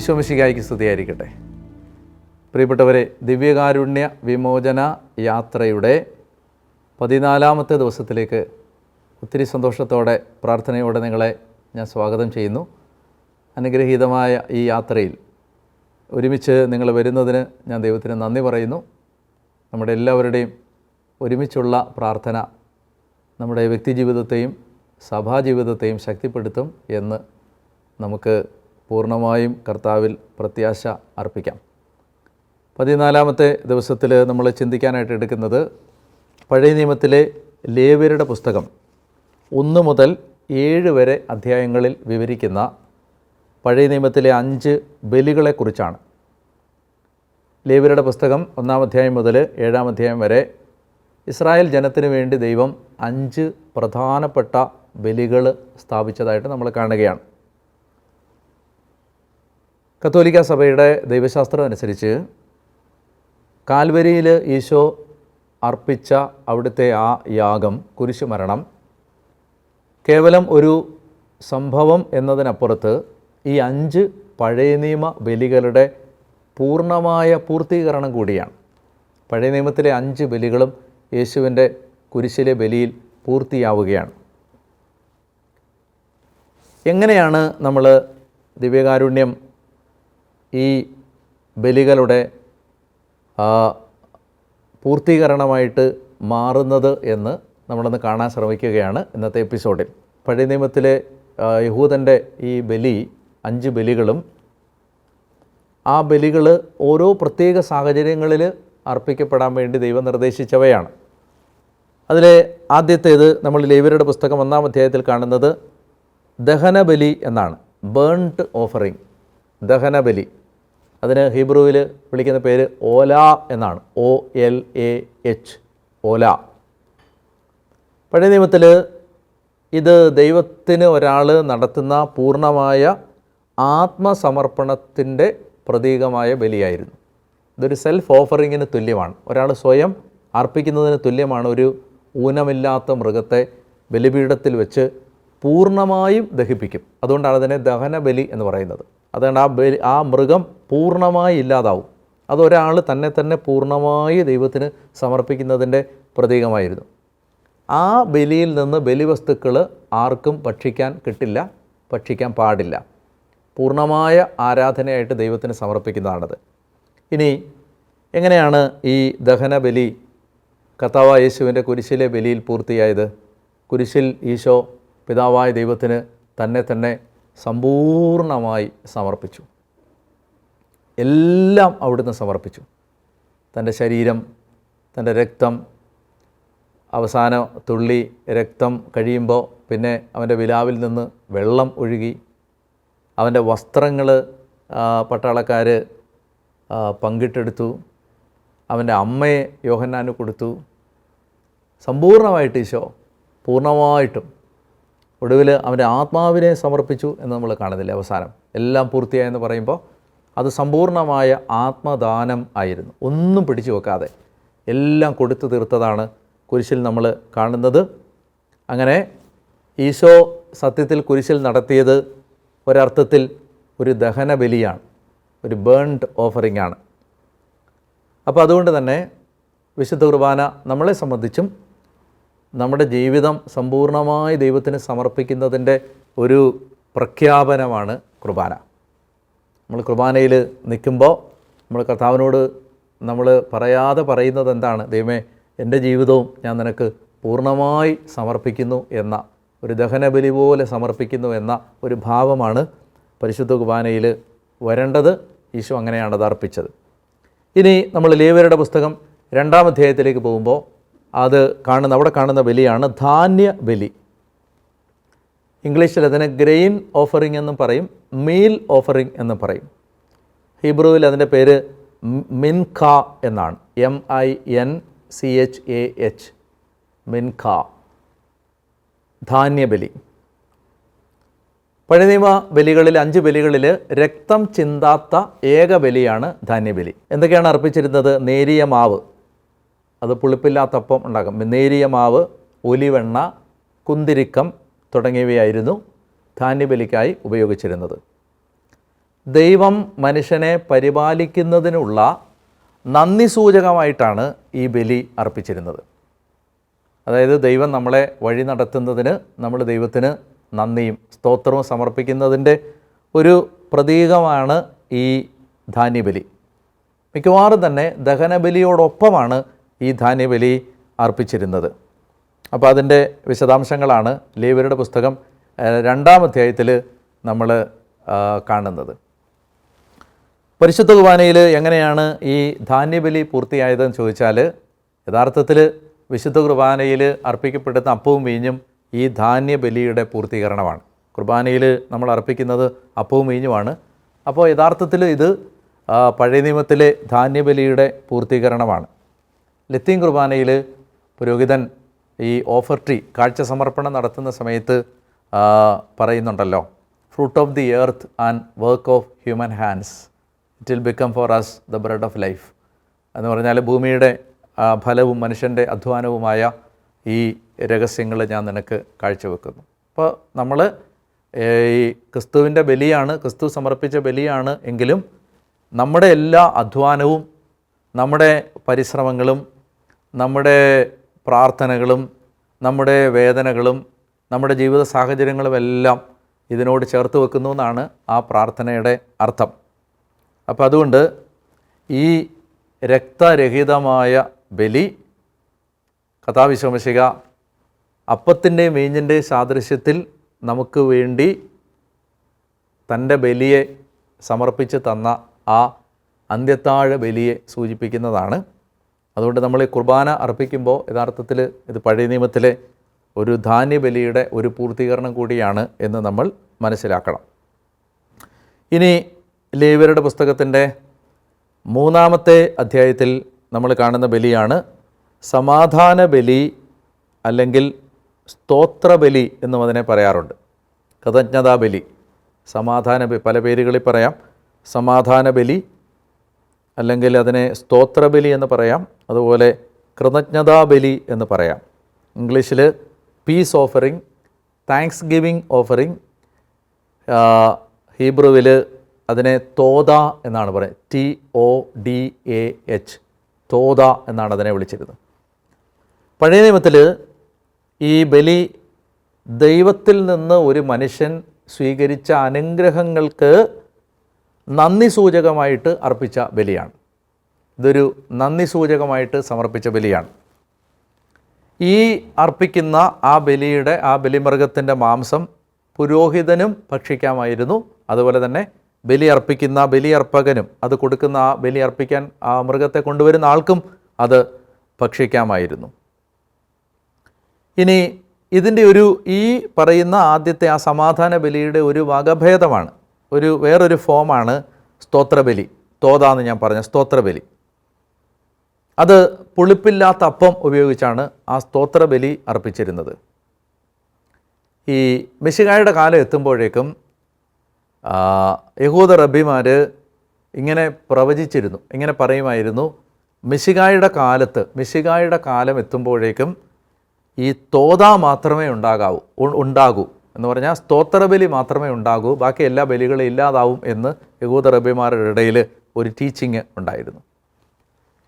ഈശോ മിശിഹായ്ക്ക് സ്തുതിയായിരിക്കട്ടെ. പ്രിയപ്പെട്ടവരെ, ദിവ്യകാരുണ്യ വിമോചന യാത്രയുടെ 14-ാമത്തെ ദിവസത്തിലേക്ക് ഒത്തിരി സന്തോഷത്തോടെ പ്രാർത്ഥനയോടെ നിങ്ങളെ ഞാൻ സ്വാഗതം ചെയ്യുന്നു. അനുഗ്രഹീതമായ ഈ യാത്രയിൽ ഒരുമിച്ച് നിങ്ങൾ വരുന്നതിന് ഞാൻ ദൈവത്തിന് നന്ദി പറയുന്നു. നമ്മുടെ എല്ലാവരുടെയും ഒരുമിച്ചുള്ള പ്രാർത്ഥന നമ്മുടെ വ്യക്തിജീവിതത്തെയും സഭാജീവിതത്തെയും ശക്തിപ്പെടുത്തും എന്ന് നമുക്ക് പൂർണ്ണമായും കർത്താവിൽ പ്രത്യാശ അർപ്പിക്കാം. 14-ാമത്തെ ദിവസത്തിൽ നമ്മൾ ചിന്തിക്കാനായിട്ട് എടുക്കുന്നത് പഴയ നിയമത്തിലെ ലേവ്യരുടെ പുസ്തകം 1 മുതൽ 7 വരെ അധ്യായങ്ങളിൽ വിവരിക്കുന്ന പഴയ നിയമത്തിലെ 5 ബലികളെക്കുറിച്ചാണ്. ലേവ്യരുടെ പുസ്തകം 1-ാം അധ്യായം മുതൽ 7-ാം അധ്യായം വരെ ഇസ്രായേൽ ജനത്തിന് വേണ്ടി ദൈവം 5 പ്രധാനപ്പെട്ട ബലികൾ സ്ഥാപിച്ചതായിട്ട് നമ്മൾ കാണുകയാണ്. കത്തോലിക്ക സഭയുടെ ദൈവശാസ്ത്രം അനുസരിച്ച് കാൽവരിയിൽ ഈശോ അർപ്പിച്ച അവിടുത്തെ ആ യാഗം, കുരിശുമരണം, കേവലം ഒരു സംഭവം എന്നതിനപ്പുറത്ത് ഈ 5 പഴയ നിയമ ബലികളുടെ പൂർണ്ണമായ പൂർത്തീകരണം കൂടിയാണ്. പഴയ നിയമത്തിലെ 5 ബലികളും യേശുവിൻ്റെ കുരിശിലെ ബലിയിൽ പൂർത്തിയാവുകയാണ്. എങ്ങനെയാണ് നമ്മൾ ദിവ്യകാരുണ്യം ഈ ബലികളുടെ പൂർത്തീകരണമായിട്ട് മാറുന്നത് എന്ന് നമ്മളൊന്ന് കാണാൻ ശ്രമിക്കുകയാണ് ഇന്നത്തെ എപ്പിസോഡിൽ. പഴയ നിയമത്തിലെ യഹൂദൻ്റെ ഈ ബലി, 5 ബലികളും ആ ബലികൾ ഓരോ പ്രത്യേക സാഹചര്യങ്ങളിൽ അർപ്പിക്കപ്പെടാൻ വേണ്ടി ദൈവം നിർദ്ദേശിച്ചവയാണ്. അതിലെ ആദ്യത്തേത് നമ്മൾ ലേവ്യരുടെ പുസ്തകം 1-ാം അധ്യായത്തിൽ കാണുന്നത് ദഹനബലി എന്നാണ്. ബേൺട്ട് ഓഫറിങ്, ദഹനബലി. അതിന് ഹീബ്രുവിൽ വിളിക്കുന്ന പേര് ഓല എന്നാണ്. OLAH, ഓല. പഴയ നിയമത്തിൽ ഇത് ദൈവത്തിന് ഒരാൾ നടത്തുന്ന പൂർണ്ണമായ ആത്മസമർപ്പണത്തിൻ്റെ പ്രതീകമായ ബലിയായിരുന്നു. ഇതൊരു സെൽഫ് ഓഫറിങ്ങിന് തുല്യമാണ്. ഒരാൾ സ്വയം അർപ്പിക്കുന്നതിന് തുല്യമാണ്. ഒരു ഊനമില്ലാത്ത മൃഗത്തെ ബലിപീഠത്തിൽ വെച്ച് പൂർണ്ണമായും ദഹിപ്പിക്കും. അതുകൊണ്ടാണ് അതിനെ ദഹനബലി എന്ന് പറയുന്നത്. അതുകൊണ്ട് ആ മൃഗം പൂർണ്ണമായി ഇല്ലാതാവും. അതൊരാൾ തന്നെ പൂർണ്ണമായി ദൈവത്തിന് സമർപ്പിക്കുന്നതിൻ്റെ പ്രതീകമായിരുന്നു. ആ ബലിയിൽ നിന്ന് ബലിവസ്തുക്കൾ ആർക്കും ഭക്ഷിക്കാൻ കിട്ടില്ല, ഭക്ഷിക്കാൻ പാടില്ല. പൂർണ്ണമായ ആരാധനയായിട്ട് ദൈവത്തിന് സമർപ്പിക്കുന്നതാണത്. ഇനി എങ്ങനെയാണ് ഈ ദഹനബലി കർത്താവായ യേശുവിൻ്റെ കുരിശിലെ ബലിയിൽ പൂർത്തിയായത്? കുരിശിൽ ഈശോ പിതാവായ ദൈവത്തിന് തന്നെ സമ്പൂർണ്ണമായി സമർപ്പിച്ചു. എല്ലാം അവിടുന്ന് സമർപ്പിച്ചു. തൻ്റെ ശരീരം, തൻ്റെ രക്തം, അവസാന തുള്ളി രക്തം കഴിയുമ്പോൾ പിന്നെ അവൻ്റെ വിലാവിൽ നിന്ന് വെള്ളം ഒഴുകി. അവൻ്റെ വസ്ത്രങ്ങൾ പട്ടാളക്കാർ പങ്കിട്ടെടുത്തു. അവൻ്റെ അമ്മയെ യോഹന്നാന് കൊടുത്തു. സമ്പൂർണ്ണമായിട്ട് ഈശോ പൂർണ്ണമായിട്ടും ഒടുവിൽ അവൻ്റെ ആത്മാവിനെ സമർപ്പിച്ചു എന്ന് നമ്മൾ കാണുന്നില്ല. അവസാനം എല്ലാം പൂർത്തിയായെന്ന് പറയുമ്പോൾ അത് സമ്പൂർണ്ണമായ ആത്മദാനം ആയിരുന്നു. ഒന്നും പിടിച്ചു വെക്കാതെ എല്ലാം കൊടുത്തു തീർത്തതാണ് കുരിശിൽ നമ്മൾ കാണുന്നത്. അങ്ങനെ ഈശോ സത്യത്തിൽ കുരിശിൽ നടത്തിയത് ഒരർത്ഥത്തിൽ ഒരു ദഹനബലിയാണ്, ഒരു ബേൺഡ് ഓഫറിംഗ് ആണ്. അപ്പോൾ അതുകൊണ്ട് തന്നെ വിശുദ്ധ കുർബാന നമ്മളെ സംബന്ധിച്ചും നമ്മുടെ ജീവിതം സമ്പൂർണ്ണമായി ദൈവത്തിന് സമർപ്പിക്കുന്നതിൻ്റെ ഒരു പ്രഖ്യാപനമാണ് കുർബാന. നമ്മൾ കുർബാനയിൽ നിൽക്കുമ്പോൾ നമ്മൾ കർത്താവിനോട് നമ്മൾ പറയാതെ പറയുന്നത് എന്താണ്? ദൈവമേ, എൻ്റെ ജീവിതവും ഞാൻ നിനക്ക് പൂർണ്ണമായി സമർപ്പിക്കുന്നു എന്ന ഒരു ദഹനബലി പോലെ സമർപ്പിക്കുന്നു എന്ന ഒരു ഭാവമാണ് പരിശുദ്ധ കുർബാനയിൽ വരേണ്ടത്. ഈശോ അങ്ങനെയാണ് അത് അർപ്പിച്ചത്. ഇനി നമ്മൾ ലേവ്യരുടെ പുസ്തകം 2-ാം അധ്യായത്തിലേക്ക് പോകുമ്പോൾ അവിടെ കാണുന്ന ബലിയാണ് ധാന്യ ബലി. ഇംഗ്ലീഷിൽ അതിന് ഗ്രെയിൻ ഓഫറിംഗ് എന്നും പറയും, മീൽ ഓഫറിംഗ് എന്നും പറയും. ഹീബ്രുവിൽ അതിൻ്റെ പേര് മിൻഖ എന്നാണ്. MINCHAH, മിൻഖ, ധാന്യബലി. പഴയ നിയമ ബലികളിൽ 5 ബലികളിൽ രക്തം ചിന്താത്ത ഏക ബലിയാണ് ധാന്യബലി. എന്തൊക്കെയാണ് അർപ്പിച്ചിരുന്നത്? നേരിയ മാവ്, അത് പുളിപ്പില്ലാത്തപ്പം ഉണ്ടാക്കും. നേരിയ മാവ്, ഒലിവെണ്ണ, കുന്തിരിക്കം തുടങ്ങിയവയായിരുന്നു ധാന്യബലിക്കായി ഉപയോഗിച്ചിരുന്നത്. ദൈവം മനുഷ്യനെ പരിപാലിക്കുന്നതിനുള്ള നന്ദി സൂചകമായിട്ടാണ് ഈ ബലി അർപ്പിച്ചിരുന്നത്. അതായത് ദൈവം നമ്മളെ വഴി നടത്തുന്നതിന് നമ്മൾ ദൈവത്തിന് നന്ദിയും സ്തോത്രവും സമർപ്പിക്കുന്നതിൻ്റെ ഒരു പ്രതീകമാണ് ഈ ധാന്യബലി. മിക്കവാറും തന്നെ ദഹനബലിയോടൊപ്പമാണ് ഈ ധാന്യബലി അർപ്പിച്ചിരുന്നത്. അപ്പോൾ അതിൻ്റെ വിശദാംശങ്ങളാണ് ലേവ്യരുടെ പുസ്തകം 2-ാം അധ്യായത്തിൽ നമ്മൾ കാണുന്നത്. പരിശുദ്ധ കുർബാനയിൽ എങ്ങനെയാണ് ഈ ധാന്യബലി പൂർത്തിയായതെന്ന് ചോദിച്ചാൽ, യഥാർത്ഥത്തിൽ വിശുദ്ധ കുർബാനയിൽ അർപ്പിക്കപ്പെടുന്ന അപ്പവും വീഞ്ഞും ഈ ധാന്യബലിയുടെ പൂർത്തീകരണമാണ്. കുർബാനയിൽ നമ്മൾ അർപ്പിക്കുന്നത് അപ്പവും വീഞ്ഞുമാണ്. അപ്പോൾ യഥാർത്ഥത്തിൽ ഇത് പഴയ നിയമത്തിലെ ധാന്യബലിയുടെ പൂർത്തീകരണമാണ്. ലത്തീൻ കുർബാനയിൽ പുരോഹിതൻ ഈ ഓഫർ ട്രീ കാഴ്ച സമർപ്പണം നടത്തുന്ന സമയത്ത് പറയുന്നുണ്ടല്ലോ, fruit of the earth and work of human hands, it will become for us the bread of life എന്ന് പറഞ്ഞാൽ ഭൂമിയുടെ ഫലവും മനുഷ്യൻ്റെ അധ്വാനവുമായ ഈ രഹസ്യങ്ങൾ ഞാൻ നിനക്ക് കാഴ്ചവെക്കുന്നു. അപ്പോൾ നമ്മൾ ഈ ക്രിസ്തുവിൻ്റെ ബലിയാണ്, ക്രിസ്തു സമർപ്പിച്ച ബലിയാണ് എങ്കിലും നമ്മുടെ എല്ലാ അധ്വാനവും നമ്മുടെ പരിശ്രമങ്ങളും നമ്മുടെ പ്രാർത്ഥനകളും നമ്മുടെ വേദനകളും നമ്മുടെ ജീവിത സാഹചര്യങ്ങളുമെല്ലാം ഇതിനോട് ചേർത്ത് വെക്കുന്നു എന്നാണ് ആ പ്രാർത്ഥനയുടെ അർത്ഥം. അപ്പോൾ അതുകൊണ്ട് ഈ രക്തരഹിതമായ ബലി കർത്താവ് ഈശോ മിശിഹ അപ്പത്തിൻ്റെയും വീഞ്ഞിൻ്റെയും സാദൃശ്യത്തിൽ നമുക്ക് വേണ്ടി തൻ്റെ ബലിയെ സമർപ്പിച്ച് തന്ന ആ അന്ത്യത്താഴ ബലിയെ സൂചിപ്പിക്കുന്നതാണ്. അതുകൊണ്ട് നമ്മൾ ഈ കുർബാന അർപ്പിക്കുമ്പോൾ യഥാർത്ഥത്തിൽ ഇത് പഴയ നിയമത്തിലെ ഒരു ധാന്യബലിയുടെ ഒരു പൂർത്തീകരണം കൂടിയാണ് എന്ന് നമ്മൾ മനസ്സിലാക്കണം. ഇനി ലേവ്യരുടെ പുസ്തകത്തിൻ്റെ 3-ാമത്തെ അധ്യായത്തിൽ നമ്മൾ കാണുന്ന ബലിയാണ് സമാധാന ബലി, അല്ലെങ്കിൽ സ്തോത്രബലി എന്നും അതിനെ പറയാറുണ്ട്. കൃതജ്ഞതാ ബലി, പല പേരുകളിൽ പറയാം. സമാധാന ബലി, അല്ലെങ്കിൽ അതിനെ സ്തോത്രബലി എന്ന് പറയാം. അതുപോലെ കൃതജ്ഞതാ ബലി എന്ന് പറയാം. ഇംഗ്ലീഷിൽ peace offering, thanksgiving offering, ഹീബ്രുവിൽ അതിനെ തോദ എന്നാണ് പറയുന്നത്. TODAH, തോദ എന്നാണ് അതിനെ വിളിച്ചിരുന്നത്. പഴയ നിയമത്തിൽ ഈ ബലി ദൈവത്തിൽ നിന്ന് ഒരു മനുഷ്യൻ സ്വീകരിച്ച അനുഗ്രഹങ്ങൾക്ക് നന്ദി സൂചകമായിട്ട് അർപ്പിച്ച ബലിയാണ്. ഇതൊരു നന്ദി സൂചകമായിട്ട് സമർപ്പിച്ച ബലിയാണ്. ഈ അർപ്പിക്കുന്ന ആ ബലിയുടെ ആ ബലിമൃഗത്തിൻ്റെ മാംസം പുരോഹിതനും ഭക്ഷിക്കാമായിരുന്നു. അതുപോലെ തന്നെ ബലിയർപ്പകനും അത് കൊടുക്കുന്ന ആ ബലി അർപ്പിക്കാൻ ആ മൃഗത്തെ കൊണ്ടുവരുന്ന ആൾക്കും അത് ഭക്ഷിക്കാമായിരുന്നു. ഇനി ഇതിൻ്റെ ഈ പറയുന്ന ആദ്യത്തെ ആ സമാധാന ബലിയുടെ ഒരു വകഭേദമാണ്, വേറൊരു ഫോമാണ് സ്തോത്രബലി. തോതാന്ന് ഞാൻ പറഞ്ഞ സ്തോത്രബലി. അത് പുളിപ്പില്ലാത്ത അപ്പം ഉപയോഗിച്ചാണ് ആ സ്തോത്രബലി അർപ്പിച്ചിരുന്നത്. ഈ മിശിഹായുടെ കാലം എത്തുമ്പോഴേക്കും യഹൂദ റബ്ബിമാർ ഇങ്ങനെ പ്രവചിച്ചിരുന്നു, ഇങ്ങനെ പറയുമായിരുന്നു, മിശിഹായുടെ കാലം എത്തുമ്പോഴേക്കും ഈ തോത മാത്രമേ ഉണ്ടാകൂ എന്ന് പറഞ്ഞാൽ സ്തോത്രബലി മാത്രമേ ഉണ്ടാകൂ, ബാക്കി എല്ലാ ബലികളും ഇല്ലാതാവും എന്ന് യഹൂദ റബ്ബിമാരുടെ ഇടയിൽ ഒരു ടീച്ചിങ് ഉണ്ടായിരുന്നു.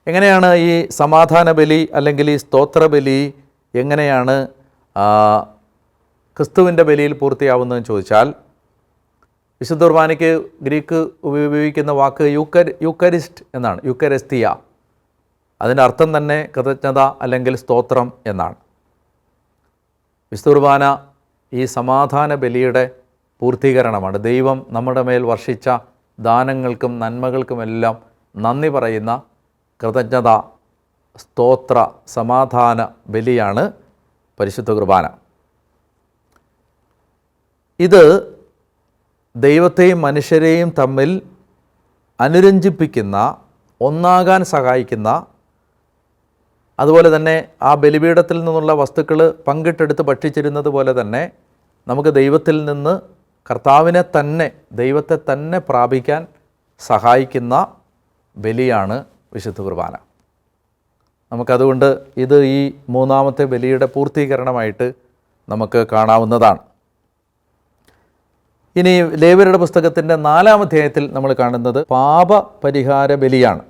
എങ്ങനെയാണ് ഈ സമാധാന ബലി അല്ലെങ്കിൽ ഈ സ്തോത്രബലി എങ്ങനെയാണ് ക്രിസ്തുവിൻ്റെ ബലിയിൽ പൂർത്തിയാവുന്നതെന്ന് ചോദിച്ചാൽ, വിശുദ്ധ കുർബാനയ്ക്ക് ഗ്രീക്ക് ഉപയോഗിക്കുന്ന വാക്ക് യൂക്കരിസ്റ്റ് എന്നാണ്, യൂക്കരസ്തിയ. അതിൻ്റെ അർത്ഥം തന്നെ കൃതജ്ഞത അല്ലെങ്കിൽ സ്തോത്രം എന്നാണ്. വിശുദ്ധ കുർബാന ഈ സമാധാന ബലിയുടെ പൂർത്തീകരണമാണ്. ദൈവം നമ്മുടെ മേൽ വർഷിച്ച ദാനങ്ങൾക്കും നന്മകൾക്കുമെല്ലാം നന്ദി പറയുന്ന കൃതജ്ഞത, സ്തോത്ര, സമാധാന ബലിയാണ് പരിശുദ്ധ കുർബാന. ഇത് ദൈവത്തെയും മനുഷ്യരെയും തമ്മിൽ അനുരഞ്ജിപ്പിക്കുന്ന, ഒന്നാകാൻ സഹായിക്കുന്ന, അതുപോലെ തന്നെ ആ ബലിപീഠത്തിൽ നിന്നുള്ള വസ്തുക്കൾ പങ്കിട്ടെടുത്ത് ഭക്ഷിച്ചിരുന്നത് പോലെ തന്നെ നമുക്ക് ദൈവത്തിൽ നിന്ന് ദൈവത്തെ തന്നെ പ്രാപിക്കാൻ സഹായിക്കുന്ന ബലിയാണ് വിശുദ്ധ കുർബാന. നമുക്കതുകൊണ്ട് ഇത് ഈ 3-ാമത്തെ ബലിയുടെ പൂർത്തീകരണമായിട്ട് നമുക്ക് കാണാവുന്നതാണ്. ഇനി ലേവ്യരുടെ പുസ്തകത്തിൻ്റെ 4-ാം അധ്യായത്തിൽ നമ്മൾ കാണുന്നത് പാപപരിഹാര ബലിയാണ്.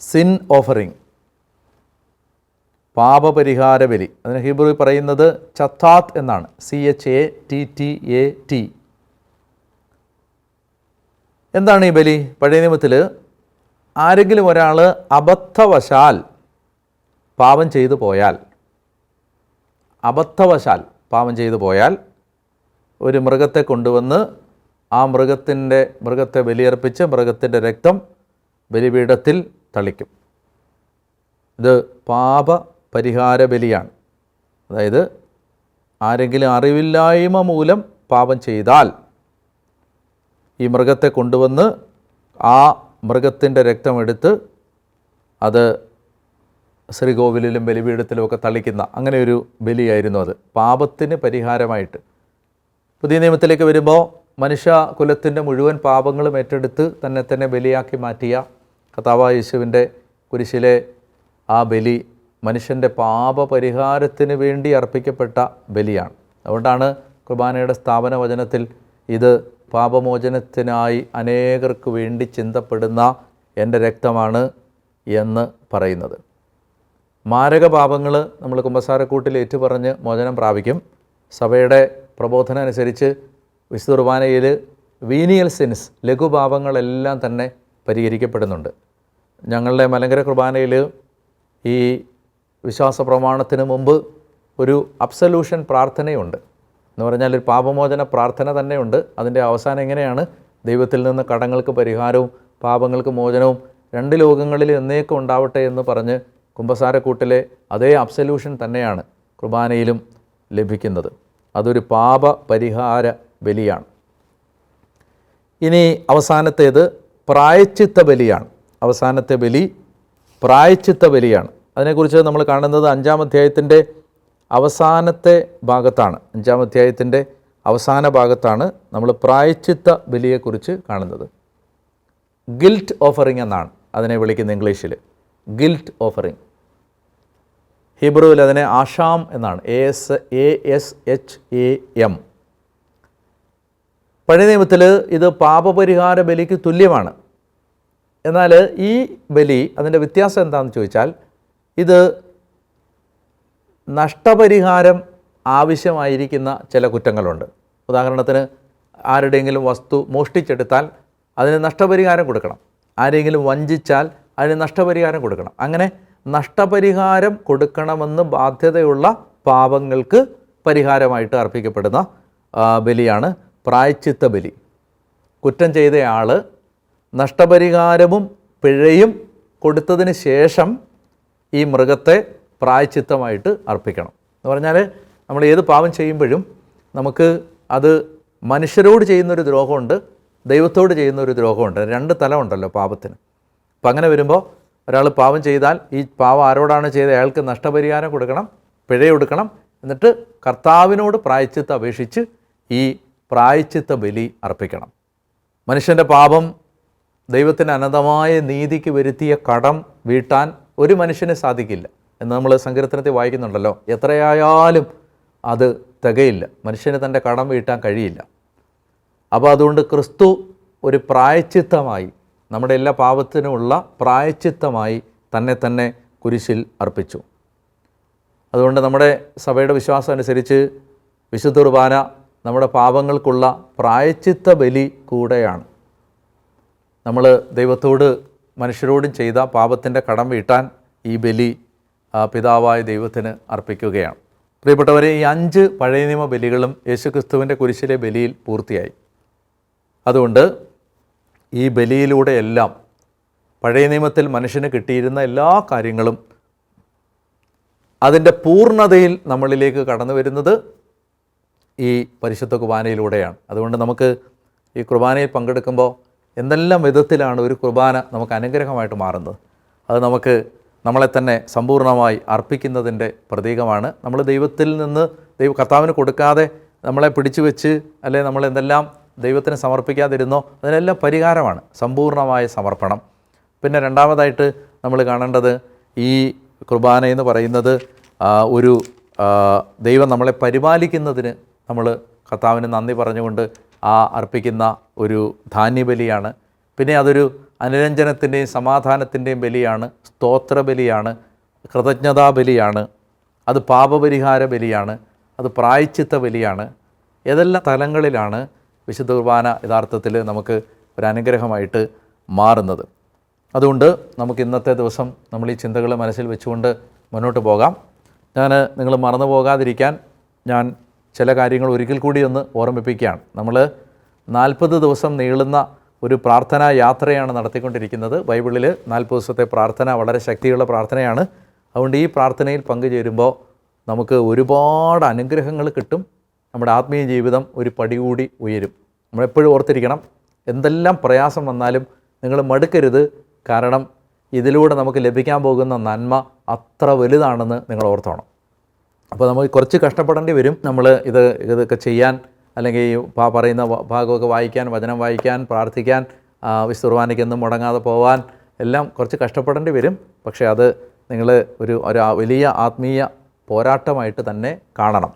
സിൻ ഓഫറിങ്, പാപപരിഹാര ബലി. അതിന് ഹീബ്രുവിൽ പറയുന്നത് ചത്താത്ത് എന്നാണ്, CHATTAT. എന്താണ് ഈ ബലി? പഴയ നിയമത്തിൽ ആരെങ്കിലും ഒരാൾ അബദ്ധവശാൽ പാപം ചെയ്തു പോയാൽ ഒരു മൃഗത്തെ കൊണ്ടുവന്ന് ആ മൃഗത്തെ ബലിയർപ്പിച്ച് മൃഗത്തിൻ്റെ രക്തം ബലിപീഠത്തിൽ തളിക്കും. ഇത് പാപപരിഹാര ബലിയാണ്. അതായത് ആരെങ്കിലും അറിവില്ലായ്മ മൂലം പാപം ചെയ്താൽ ഈ മൃഗത്തെ കൊണ്ടുവന്ന് ആ മൃഗത്തിൻ്റെ രക്തമെടുത്ത് അത് ശ്രീകോവിലിലും ബലിപീഠത്തിലുമൊക്കെ തളിക്കുന്ന അങ്ങനെ ഒരു ബലിയായിരുന്നു അത്, പാപത്തിന് പരിഹാരമായിട്ട്. പുതിയ നിയമത്തിലേക്ക് വരുമ്പോൾ മനുഷ്യകുലത്തിൻ്റെ മുഴുവൻ പാപങ്ങളും ഏറ്റെടുത്ത് തന്നെ ബലിയാക്കി മാറ്റിയ കർത്താവായ യേശുവിൻ്റെ കുരിശിലെ ആ ബലി മനുഷ്യൻ്റെ പാപപരിഹാരത്തിന് വേണ്ടി അർപ്പിക്കപ്പെട്ട ബലിയാണ്. അതുകൊണ്ടാണ് കുർബാനയുടെ സ്ഥാപന വചനത്തിൽ ഇത് പാപമോചനത്തിനായി അനേകർക്ക് വേണ്ടി ചിന്തപ്പെടുന്ന എൻ്റെ രക്തമാണ് എന്ന് പറയുന്നത്. മാരക പാപങ്ങൾ നമ്മൾ കുമ്പസാരക്കൂട്ടിൽ ഏറ്റുപറഞ്ഞ് മോചനം പ്രാപിക്കും. സഭയുടെ പ്രബോധനം അനുസരിച്ച് വിശുദ്ധ കുർബാനയിൽ വീനിയൽ സിൻസ്, ലഘുപാപങ്ങളെല്ലാം തന്നെ പരിഹരിക്കപ്പെടുന്നുണ്ട്. ഞങ്ങളുടെ മലങ്കര കുർബാനയിൽ ഈ വിശ്വാസ പ്രമാണത്തിന് മുമ്പ് ഒരു അബ്സല്യൂഷൻ പ്രാർത്ഥനയുണ്ട്. എന്ന് പറഞ്ഞാൽ ഒരു പാപമോചന പ്രാർത്ഥന തന്നെയുണ്ട്. അതിൻ്റെ അവസാനം എങ്ങനെയാണ്? ദൈവത്തിൽ നിന്ന് കടങ്ങൾക്ക് പരിഹാരവും പാപങ്ങൾക്ക് മോചനവും 2 ലോകങ്ങളിൽ എന്നേക്കും ഉണ്ടാവട്ടെ എന്ന് പറഞ്ഞ് കുമ്പസാരക്കൂട്ടിലെ അതേ അബ്സല്യൂഷൻ തന്നെയാണ് കുർബാനയിലും ലഭിക്കുന്നത്. അതൊരു പാപപരിഹാര ബലിയാണ്. ഇനി അവസാനത്തേത് പ്രായശ്ചിത്ത ബലിയാണ്. അവസാനത്തെ ബലി പ്രായശ്ചിത്ത ബലിയാണ്. അതിനെക്കുറിച്ച് നമ്മൾ കാണുന്നത് 5-ാം അധ്യായത്തിൻ്റെ അവസാനത്തെ ഭാഗത്താണ്. 5-ാം അധ്യായത്തിൻ്റെ അവസാന ഭാഗത്താണ് നമ്മൾ പ്രായശ്ചിത്ത ബലിയെക്കുറിച്ച് കാണുന്നത്. ഗിൽറ്റ് ഓഫറിങ് എന്നാണ് അതിനെ വിളിക്കുന്നത് ഇംഗ്ലീഷിൽ. Guilt offering. ഹീബ്രുവിൽ അതിനെ ആഷാം എന്നാണ്, ASHAM. പഴയ നിയമത്തിൽ ഇത് പാപപരിഹാര ബലിക്ക് തുല്യമാണ്. എന്നാൽ ഈ ബലി അതിൻ്റെ വ്യത്യാസം എന്താണെന്ന് ചോദിച്ചാൽ, ഇത് നഷ്ടപരിഹാരം ആവശ്യമായിരിക്കുന്ന ചില കുറ്റങ്ങളുണ്ട്. ഉദാഹരണത്തിന് ആരുടെയെങ്കിലും വസ്തു മോഷ്ടിച്ചെടുത്താൽ അതിന് നഷ്ടപരിഹാരം കൊടുക്കണം. ആരെങ്കിലും വഞ്ചിച്ചാൽ അതിന് നഷ്ടപരിഹാരം കൊടുക്കണം. അങ്ങനെ നഷ്ടപരിഹാരം കൊടുക്കണമെന്ന് ബാധ്യതയുള്ള പാപങ്ങൾക്ക് പരിഹാരമായിട്ട് അർപ്പിക്കപ്പെടുന്ന ബലിയാണ് പ്രായശ്ചിത്ത ബലി. കുറ്റം ചെയ്തയാൾ നഷ്ടപരിഹാരവും പിഴയും കൊടുത്തതിന് ശേഷം ഈ മൃഗത്തെ പ്രായശ്ചിത്തമായിട്ട് അർപ്പിക്കണം. എന്ന് പറഞ്ഞാൽ നമ്മൾ ഏത് പാപം ചെയ്യുമ്പോഴും നമുക്ക് അത് മനുഷ്യരോട് ചെയ്യുന്നൊരു ദ്രോഹമുണ്ട്, ദൈവത്തോട് ചെയ്യുന്നൊരു ദ്രോഹമുണ്ട്. 2 തലമുണ്ടല്ലോ പാപത്തിന്. അപ്പം അങ്ങനെ വരുമ്പോൾ ഒരാൾ പാപം ചെയ്താൽ ഈ പാപം ആരോടാണ് ചെയ്തത് അയാൾക്ക് നഷ്ടപരിഹാരം കൊടുക്കണം, പിഴ കൊടുക്കണം. എന്നിട്ട് കർത്താവിനോട് പ്രായശ്ചിത്തം അപേക്ഷിച്ച് ഈ പ്രായശ്ചിത്ത ബലി അർപ്പിക്കണം. മനുഷ്യൻ്റെ പാപം ദൈവത്തിന് അനന്തമായ നീതിക്ക് വരുത്തിയ കടം വീട്ടാൻ ഒരു മനുഷ്യന് സാധിക്കില്ല എന്ന് നമ്മൾ സങ്കീർത്തനത്തിൽ വായിക്കുന്നുണ്ടല്ലോ. എത്രയായാലും അത് തികയില്ല, മനുഷ്യന് തൻ്റെ കടം വീട്ടാൻ കഴിയില്ല. അപ്പോൾ അതുകൊണ്ട് ക്രിസ്തു ഒരു പ്രായശ്ചിത്തമായി, നമ്മുടെ എല്ലാ പാപത്തിനുമുള്ള പ്രായശ്ചിത്തമായി തന്നെ കുരിശിൽ അർപ്പിച്ചു. അതുകൊണ്ട് നമ്മുടെ സഭയുടെ വിശ്വാസം അനുസരിച്ച് വിശുദ്ധ കുർബാന നമ്മുടെ പാപങ്ങൾക്കുള്ള പ്രായശ്ചിത്ത ബലി കൂടെയാണ്. നമ്മൾ ദൈവത്തോട് മനുഷ്യരോടും ചെയ്ത പാപത്തിൻ്റെ കടം വീട്ടാൻ ഈ ബലി പിതാവായ ദൈവത്തിന് അർപ്പിക്കുകയാണ്. പ്രിയപ്പെട്ടവരെ, ഈ 5 പഴയ നിയമ ബലികളും യേശുക്രിസ്തുവിൻ്റെ കുരിശിലെ ബലിയിൽ പൂർത്തിയായി. അതുകൊണ്ട് ഈ ബലിയിലൂടെയെല്ലാം പഴയ നിയമത്തിൽ മനുഷ്യന് കിട്ടിയിരുന്ന എല്ലാ കാര്യങ്ങളും അതിൻ്റെ പൂർണ്ണതയിൽ നമ്മളിലേക്ക് കടന്നു വരുന്നത് ഈ പരിശുദ്ധ കുർബാനയിലൂടെയാണ്. അതുകൊണ്ട് നമുക്ക് ഈ കുർബാനയിൽ പങ്കെടുക്കുമ്പോൾ എന്തെല്ലാം വിധത്തിലാണ് ഒരു കുർബാന നമുക്ക് അനുഗ്രഹമായിട്ട് മാറുന്നത്. അത് നമുക്ക് നമ്മളെ തന്നെ സമ്പൂർണ്ണമായി അർപ്പിക്കുന്നതിൻ്റെ പ്രതീകമാണ്. നമ്മൾ ദൈവത്തിൽ നിന്ന് കർത്താവിന് കൊടുക്കാതെ നമ്മളെ പിടിച്ചു വെച്ച് അല്ലെങ്കിൽ നമ്മളെന്തെല്ലാം ദൈവത്തിന് സമർപ്പിക്കാതിരുന്നോ അതിനെല്ലാം പരിഹാരമാണ് സമ്പൂർണ്ണമായ സമർപ്പണം. പിന്നെ രണ്ടാമതായിട്ട് നമ്മൾ കാണേണ്ടത് ഈ കുർബാന എന്ന് പറയുന്നത് ഒരു ദൈവം നമ്മളെ പരിപാലിക്കുന്നതിന് നമ്മൾ കർത്താവിന് നന്ദി പറഞ്ഞുകൊണ്ട് അർപ്പിക്കുന്ന ഒരു ധാന്യബലിയാണ്. പിന്നെ അതൊരു അനുരഞ്ജനത്തിൻ്റെയും സമാധാനത്തിൻ്റെയും ബലിയാണ്, സ്തോത്ര ബലിയാണ്, കൃതജ്ഞതാ ബലിയാണ്, അത് പാപപരിഹാര ബലിയാണ്, അത് പ്രായശ്ചിത്ത ബലിയാണ്. ഏതെല്ലാം തലങ്ങളിലാണ് വിശുദ്ധ കുർബാന യഥാർത്ഥത്തിൽ നമുക്ക് ഒരു അനുഗ്രഹമായിട്ട് മാറുന്നത്. അതുകൊണ്ട് നമുക്ക് ഇന്നത്തെ ദിവസം നമ്മൾ ഈ ചിന്തകൾ മനസ്സിൽ വെച്ചുകൊണ്ട് മുന്നോട്ട് പോകാം. നിങ്ങൾ മറന്നു പോകാതിരിക്കാൻ ഞാൻ ചില കാര്യങ്ങൾ ഒരിക്കൽ കൂടി ഒന്ന് ഓർമ്മിപ്പിക്കുകയാണ്. നമ്മൾ 40 ദിവസം നീളുന്ന ഒരു പ്രാർത്ഥനാ യാത്രയാണ് നടത്തിക്കൊണ്ടിരിക്കുന്നത്. ബൈബിളിൽ 40 ദിവസത്തെ പ്രാർത്ഥന വളരെ ശക്തിയുള്ള പ്രാർത്ഥനയാണ്. അതുകൊണ്ട് ഈ പ്രാർത്ഥനയിൽ പങ്കുചേരുമ്പോൾ നമുക്ക് ഒരുപാട് അനുഗ്രഹങ്ങൾ കിട്ടും. നമ്മുടെ ആത്മീയ ജീവിതം ഒരു പടി കൂടി ഉയരും. നമ്മളെപ്പോഴും ഓർത്തിരിക്കണം, എന്തെല്ലാം പ്രയാസം വന്നാലും നിങ്ങൾ മടുക്കരുത്. കാരണം ഇതിലൂടെ നമുക്ക് ലഭിക്കാൻ പോകുന്ന നന്മ അത്ര വലുതാണെന്ന് നിങ്ങൾ ഓർത്തോണം. അപ്പോൾ നമുക്ക് കുറച്ച് കഷ്ടപ്പെടേണ്ടി വരും. നമ്മൾ ഇതൊക്കെ ചെയ്യാൻ, അല്ലെങ്കിൽ പറയുന്ന ഭാഗമൊക്കെ വായിക്കാൻ, വചനം വായിക്കാൻ, പ്രാർത്ഥിക്കാൻ, വിശുദ്ധ കുർബാനയ്ക്കെന്നും മുടങ്ങാതെ പോകാൻ എല്ലാം കുറച്ച് കഷ്ടപ്പെടേണ്ടി വരും. പക്ഷേ അത് നിങ്ങൾ ഒരു വലിയ ആത്മീയ പോരാട്ടമായിട്ട് തന്നെ കാണണം.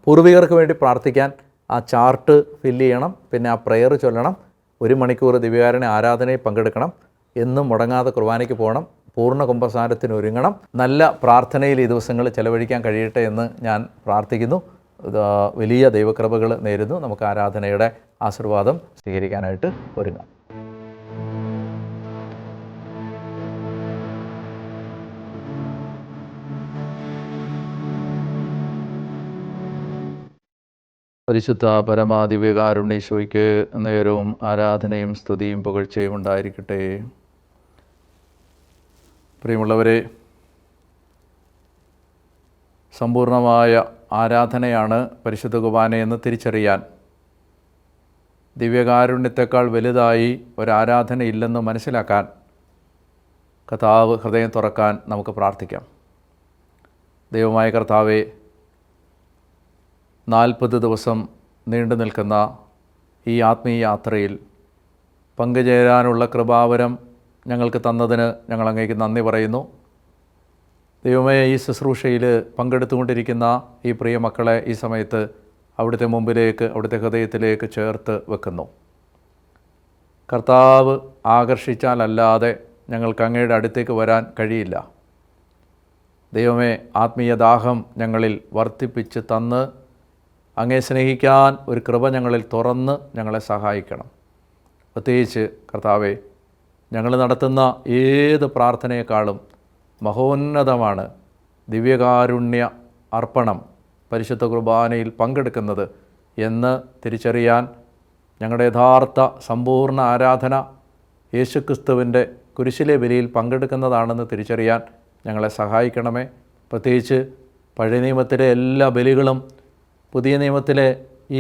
പൂർവികർക്ക് വേണ്ടി പ്രാർത്ഥിക്കാൻ ആ ചാർട്ട് ഫില്ല് ചെയ്യണം. പിന്നെ ആ പ്രെയർ ചൊല്ലണം. 1 മണിക്കൂർ ദിവ്യകാരുണ്യ ആരാധനയിൽ പങ്കെടുക്കണം. എന്നും മുടങ്ങാതെ കുർബാനയ്ക്ക് പോകണം. പൂർണ്ണ കുംഭസാരത്തിന് ഒരുങ്ങണം. നല്ല പ്രാർത്ഥനയിൽ ഈ ദിവസങ്ങൾ ചെലവഴിക്കാൻ കഴിയട്ടെ എന്ന് ഞാൻ പ്രാർത്ഥിക്കുന്നു. വലിയ ദൈവകൃപകൾ നേരുന്നു. നമുക്ക് ആരാധനയുടെ ആശീർവാദം സ്വീകരിക്കാനായിട്ട് ഒരുങ്ങാം. പരിശുദ്ധ പരമാദിവ്യകാരുണ്യേശോയ്ക്ക് നേരവും ആരാധനയും സ്തുതിയും പുകഴ്ചയും ഉണ്ടായിരിക്കട്ടെ. പ്രിയമുള്ളവരെ, സമ്പൂർണമായ ആരാധനയാണ് പരിശുദ്ധ കുർബാനയെന്ന് തിരിച്ചറിയാൻ, ദിവ്യകാരുണ്യത്തെക്കാൾ വലുതായി ഒരാരാധന ഇല്ലെന്ന് മനസ്സിലാക്കാൻ കർത്താവ് ഹൃദയം തുറക്കാൻ നമുക്ക് പ്രാർത്ഥിക്കാം. ദൈവമായ കർത്താവേ, 40 ദിവസം നീണ്ടു നിൽക്കുന്ന ഈ ആത്മീയ യാത്രയിൽ പങ്കുചേരാനുള്ള കൃപാവരം ഞങ്ങൾക്ക് തന്നതിന് ഞങ്ങൾ അങ്ങേക്ക് നന്ദി പറയുന്നു. ദൈവമേ, ഈ ശുശ്രൂഷയിൽ പങ്കെടുത്തുകൊണ്ടിരിക്കുന്ന ഈ പ്രിയ മക്കളെ ഈ സമയത്ത് അവിടുത്തെ മുമ്പിലേക്ക്, അവിടുത്തെ ഹൃദയത്തിലേക്ക് ചേർത്ത് വെക്കുന്നു. കർത്താവ് ആകർഷിച്ചാലല്ലാതെ ഞങ്ങൾക്ക് അങ്ങയുടെ അടുത്തേക്ക് വരാൻ കഴിയില്ല. ദൈവമേ, ആത്മീയ ദാഹം ഞങ്ങളിൽ വർദ്ധിപ്പിച്ച് തന്ന് അങ്ങേ സ്നേഹിക്കാൻ ഒരു കൃപ ഞങ്ങളിൽ തുറന്ന് ഞങ്ങളെ സഹായിക്കണം. പ്രത്യേകിച്ച് കർത്താവേ, ഞങ്ങൾ നടത്തുന്ന ഏത് പ്രാർത്ഥനയെക്കാളും മഹോന്നതമാണ് ദിവ്യകാരുണ്യ അർപ്പണം, പരിശുദ്ധ കുർബാനയിൽ പങ്കെടുക്കുന്നത് എന്ന് തിരിച്ചറിയാൻ ഞങ്ങളുടെ യഥാർത്ഥ സമ്പൂർണ്ണ ആരാധന യേശുക്രിസ്തുവിൻ്റെ കുരിശിലെ ബലിയിൽ പങ്കെടുക്കുന്നതാണെന്ന് തിരിച്ചറിയാൻ ഞങ്ങളെ സഹായിക്കണമേ. പ്രത്യേകിച്ച് പഴയ നിയമത്തിലെ എല്ലാ ബലികളും പുതിയ നിയമത്തിലെ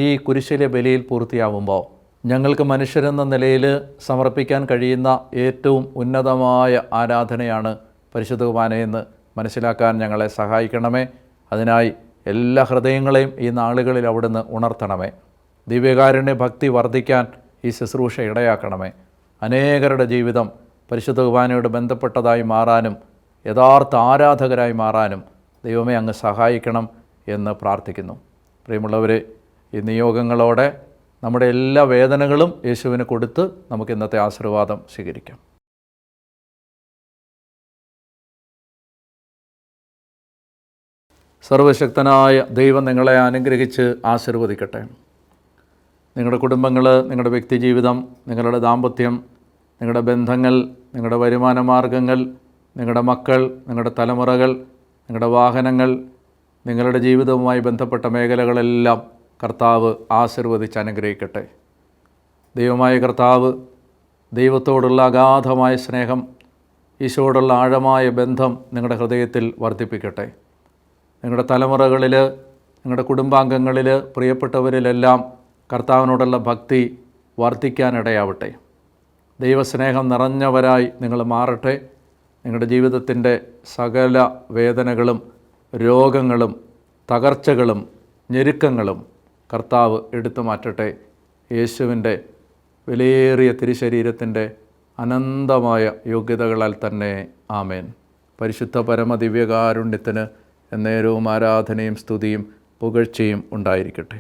ഈ കുരിശിലെ ബലിയിൽ പൂർത്തിയാവുമ്പോൾ ഞങ്ങൾക്ക് മനുഷ്യരെന്ന നിലയിൽ സമർപ്പിക്കാൻ കഴിയുന്ന ഏറ്റവും ഉന്നതമായ ആരാധനയാണ് പരിശുദ്ധ കുർബാനയെന്ന് മനസ്സിലാക്കാൻ ഞങ്ങളെ സഹായിക്കണമേ. അതിനായി എല്ലാ ഹൃദയങ്ങളെയും ഈ നാളുകളിൽ അവിടുന്ന് ഉണർത്തണമേ. ദിവ്യകാരുണ്യ ഭക്തി വർദ്ധിക്കാൻ ഈ ശുശ്രൂഷ ഇടയാക്കണമേ. അനേകരുടെ ജീവിതം പരിശുദ്ധ കുർബാനയോട് ബന്ധപ്പെട്ടതായി മാറാനും യഥാർത്ഥ ആരാധകരായി മാറാനും ദൈവമേ അങ്ങ് സഹായിക്കണം എന്ന് പ്രാർത്ഥിക്കുന്നു. പ്രിയമുള്ളവരെ, ഈ നിയോഗങ്ങളോടെ നമ്മുടെ എല്ലാ വേദനകളും യേശുവിന് കൊടുത്ത് നമുക്ക് ഇന്നത്തെ ആശീർവാദം സ്വീകരിക്കാം. സർവശക്തനായ ദൈവം നിങ്ങളെ അനുഗ്രഹിച്ച് ആശീർവദിക്കട്ടെ. നിങ്ങളുടെ കുടുംബങ്ങൾ, നിങ്ങളുടെ വ്യക്തിജീവിതം, നിങ്ങളുടെ ദാമ്പത്യം, നിങ്ങളുടെ ബന്ധങ്ങൾ, നിങ്ങളുടെ വരുമാന മാർഗങ്ങൾ, നിങ്ങളുടെ മക്കൾ, നിങ്ങളുടെ തലമുറകൾ, നിങ്ങളുടെ വാഹനങ്ങൾ, നിങ്ങളുടെ ജീവിതവുമായി ബന്ധപ്പെട്ട മേഖലകളെല്ലാം കർത്താവ് ആശീർവദിച്ച് അനുഗ്രഹിക്കട്ടെ. ദൈവമായ കർത്താവ് ദൈവത്തോടുള്ള അഗാധമായ സ്നേഹം, ഈശോയോടുള്ള ആഴമായ ബന്ധം നിങ്ങളുടെ ഹൃദയത്തിൽ വർദ്ധിപ്പിക്കട്ടെ. നിങ്ങളുടെ തലമുറകളിൽ, നിങ്ങളുടെ കുടുംബാംഗങ്ങളിൽ, പ്രിയപ്പെട്ടവരിലെല്ലാം കർത്താവിനോടുള്ള ഭക്തി വർദ്ധിക്കാനിടയാവട്ടെ. ദൈവസ്നേഹം നിറഞ്ഞവരായി നിങ്ങൾ മാറട്ടെ. നിങ്ങളുടെ ജീവിതത്തിൻ്റെ സകല വേദനകളും രോഗങ്ങളും തകർച്ചകളും ഞെരുക്കങ്ങളും കർത്താവ് എടുത്തു മാറ്റട്ടെ. യേശുവിൻ്റെ വിലയേറിയ തിരുശരീരത്തിൻ്റെ അനന്തമായ യോഗ്യതകളാൽ തന്നെ. ആമേൻ. പരിശുദ്ധ പരമദിവ്യകാരുണ്യത്തിന് എന്നേരവും ആരാധനയും സ്തുതിയും പുകഴ്ചയും ഉണ്ടായിരിക്കട്ടെ.